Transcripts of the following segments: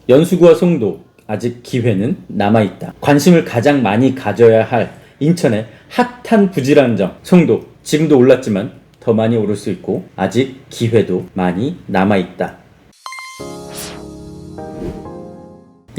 연수구와 송도, 아직 기회는 남아있다. 관심을 가장 많이 가져야 할 인천의 핫한 부지런점. 송도, 지금도 올랐지만 더 많이 오를 수 있고 아직 기회도 많이 남아있다.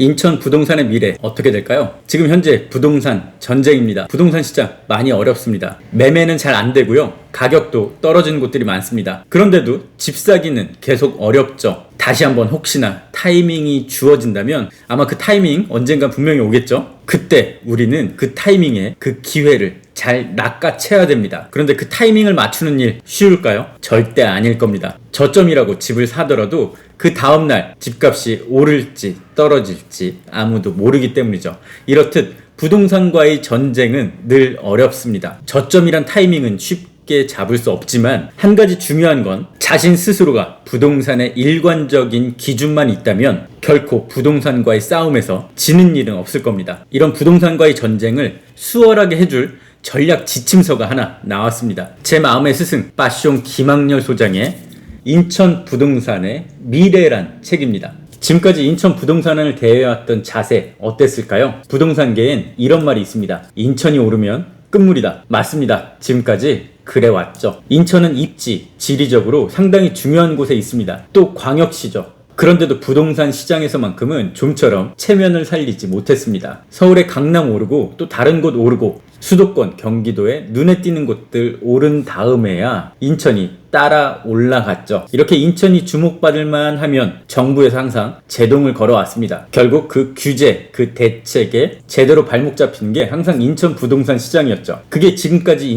인천 부동산의 미래 어떻게 될까요? 지금 현재 부동산 전쟁입니다. 부동산 시장 많이 어렵습니다. 매매는 잘 안 되고요. 가격도 떨어지는 곳들이 많습니다. 그런데도 집 사기는 계속 어렵죠. 다시 한번 혹시나 타이밍이 주어진다면 아마 그 타이밍 언젠가 분명히 오겠죠. 그때 우리는 그 타이밍에 그 기회를 잘 낚아채야 됩니다. 그런데 그 타이밍을 맞추는 일 쉬울까요? 절대 아닐 겁니다. 저점이라고 집을 사더라도 그 다음날 집값이 오를지 떨어질지 아무도 모르기 때문이죠. 이렇듯 부동산과의 전쟁은 늘 어렵습니다. 저점이란 타이밍은 쉽게 잡을 수 없지만 한 가지 중요한 건 자신 스스로가 부동산의 일관적인 기준만 있다면 결코 부동산과의 싸움에서 지는 일은 없을 겁니다. 이런 부동산과의 전쟁을 수월하게 해줄 전략 지침서가 하나 나왔습니다. 제 마음의 스승 빠숑 김학렬 소장의 인천 부동산의 미래란 책입니다. 지금까지 인천 부동산을 대해왔던 자세 어땠을까요? 부동산계엔 이런 말이 있습니다. 인천이 오르면 끝물이다. 맞습니다. 지금까지 그래왔죠. 인천은 입지, 지리적으로 상당히 중요한 곳에 있습니다. 또 광역시죠. 그런데도 부동산 시장에서만큼은 좀처럼 체면을 살리지 못했습니다. 서울의 강남 오르고 또 다른 곳 오르고 수도권, 경기도에 눈에 띄는 곳들 오른 다음에야 인천이 따라 올라갔죠. 이렇게 인천이 주목받을 만하면 정부에서 항상 제동을 걸어왔습니다. 결국 그 규제, 그 대책에 제대로 발목 잡히는 게 항상 인천 부동산 시장이었죠. 그게 지금까지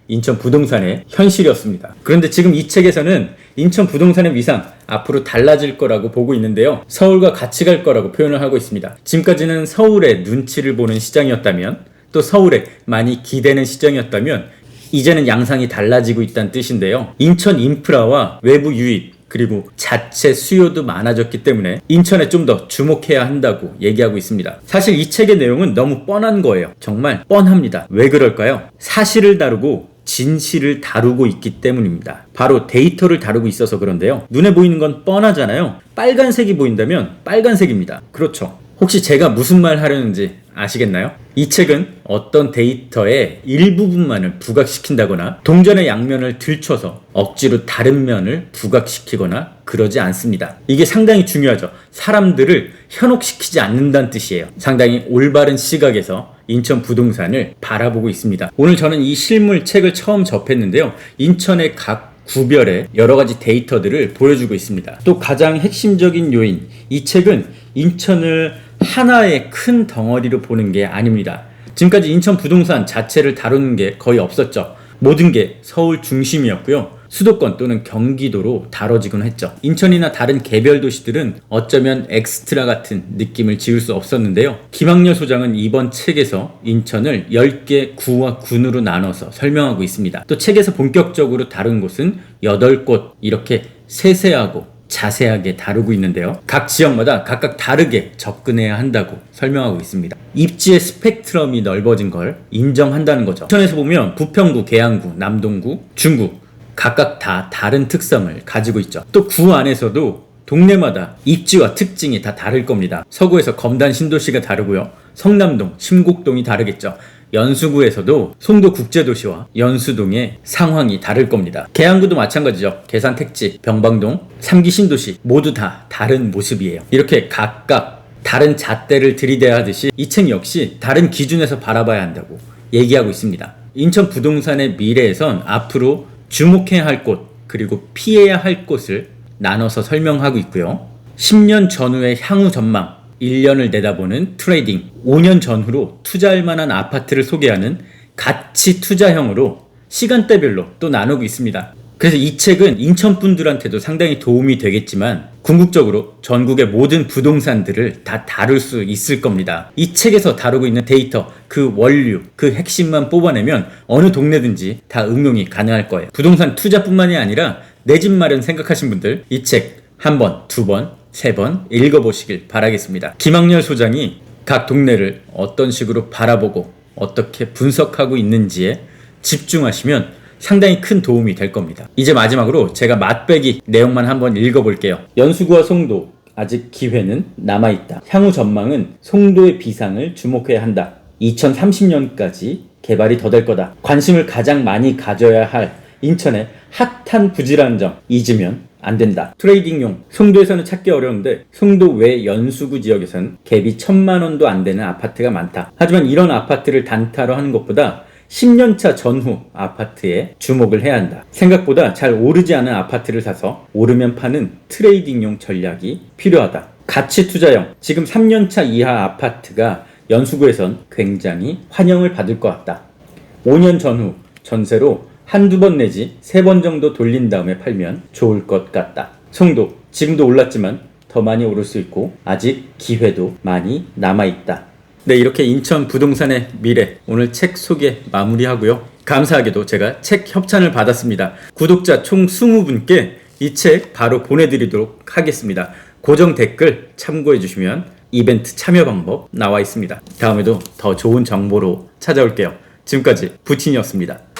인천 부동산의 현실이었습니다. 그런데 지금 이 책에서는 인천 부동산의 위상 앞으로 달라질 거라고 보고 있는데요. 서울과 같이 갈 거라고 표현을 하고 있습니다. 지금까지는 서울의 눈치를 보는 시장이었다면 또 서울에 많이 기대는 시장이었다면 이제는 양상이 달라지고 있다는 뜻인데요. 인천 인프라와 외부 유입 그리고 자체 수요도 많아졌기 때문에 인천에 좀 더 주목해야 한다고 얘기하고 있습니다. 사실 이 책의 내용은 너무 뻔한 거예요. 정말 뻔합니다. 왜 그럴까요? 사실을 다루고 진실을 다루고 있기 때문입니다. 바로 데이터를 다루고 있어서 그런데요. 눈에 보이는 건 뻔하잖아요. 빨간색이 보인다면 빨간색입니다. 그렇죠. 혹시 제가 무슨 말 하려는지 아시겠나요? 이 책은 어떤 데이터의 일부분만을 부각시킨다거나 동전의 양면을 들춰서 억지로 다른 면을 부각시키거나 그러지 않습니다. 이게 상당히 중요하죠. 사람들을 현혹시키지 않는다는 뜻이에요. 상당히 올바른 시각에서 인천 부동산을 바라보고 있습니다. 오늘 저는 이 실물 책을 처음 접했는데요. 인천의 각 구별의 여러 가지 데이터들을 보여주고 있습니다. 또 가장 핵심적인 요인, 이 책은 인천을 하나의 큰 덩어리로 보는 게 아닙니다. 지금까지 인천 부동산 자체를 다루는 게 거의 없었죠. 모든 게 서울 중심이었고요. 수도권 또는 경기도로 다뤄지곤 했죠. 인천이나 다른 개별 도시들은 어쩌면 엑스트라 같은 느낌을 지울 수 없었는데요. 김학렬 소장은 이번 책에서 인천을 10개 구와 군으로 나눠서 설명하고 있습니다. 또 책에서 본격적으로 다룬 곳은 8곳 이렇게 세세하고 자세하게 다루고 있는데요. 각 지역마다 각각 다르게 접근해야 한다고 설명하고 있습니다. 입지의 스펙트럼이 넓어진 걸 인정한다는 거죠. 인천에서 보면 부평구, 계양구, 남동구, 중구 각각 다 다른 특성을 가지고 있죠. 또 구 안에서도 동네마다 입지와 특징이 다 다를 겁니다. 서구에서 검단 신도시가 다르고요. 성남동, 심곡동이 다르겠죠. 연수구에서도 송도국제도시와 연수동의 상황이 다를 겁니다. 계양구도 마찬가지죠. 계산택지, 병방동, 삼기신도시 모두 다 다른 모습이에요. 이렇게 각각 다른 잣대를 들이대야 하듯이 이 책 역시 다른 기준에서 바라봐야 한다고 얘기하고 있습니다. 인천 부동산의 미래에선 앞으로 주목해야 할 곳 그리고 피해야 할 곳을 나눠서 설명하고 있고요. 10년 전후의 향후 전망 1년을 내다보는 트레이딩, 5년 전후로 투자할 만한 아파트를 소개하는 가치 투자형으로 시간대별로 또 나누고 있습니다. 그래서 이 책은 인천 분들한테도 상당히 도움이 되겠지만 궁극적으로 전국의 모든 부동산들을 다 다룰 수 있을 겁니다. 이 책에서 다루고 있는 데이터, 그 원류, 그 핵심만 뽑아내면 어느 동네든지 다 응용이 가능할 거예요. 부동산 투자뿐만이 아니라 내 집 마련 생각하신 분들 이 책 한 번, 두 번, 세 번 읽어보시길 바라겠습니다. 김학렬 소장이 각 동네를 어떤 식으로 바라보고 어떻게 분석하고 있는지에 집중하시면 상당히 큰 도움이 될 겁니다. 이제 마지막으로 제가 맛배기 내용만 한번 읽어볼게요. 연수구와 송도, 아직 기회는 남아있다. 향후 전망은 송도의 비상을 주목해야 한다. 2030년까지 개발이 더 될 거다. 관심을 가장 많이 가져야 할 인천의 핫한 부지라는 점 잊으면 안 된다. 트레이딩용 송도에서는 찾기 어려운데 송도 외 연수구 지역에서는 갭이 1,000만 원도 안 되는 아파트가 많다. 하지만 이런 아파트를 단타로 하는 것보다 10년차 전후 아파트에 주목을 해야 한다. 생각보다 잘 오르지 않은 아파트를 사서 오르면 파는 트레이딩용 전략이 필요하다. 가치 투자형 지금 3년차 이하 아파트가 연수구에선 굉장히 환영을 받을 것 같다. 5년 전후 전세로 한두 번 내지 3번 정도 돌린 다음에 팔면 좋을 것 같다. 송도 지금도 올랐지만 더 많이 오를 수 있고 아직 기회도 많이 남아있다. 네, 이렇게 인천 부동산의 미래 오늘 책 소개 마무리하고요. 감사하게도 제가 책 협찬을 받았습니다. 구독자 총 20분께 이 책 바로 보내드리도록 하겠습니다. 고정 댓글 참고해 주시면 이벤트 참여 방법 나와 있습니다. 다음에도 더 좋은 정보로 찾아올게요. 지금까지 부친이었습니다.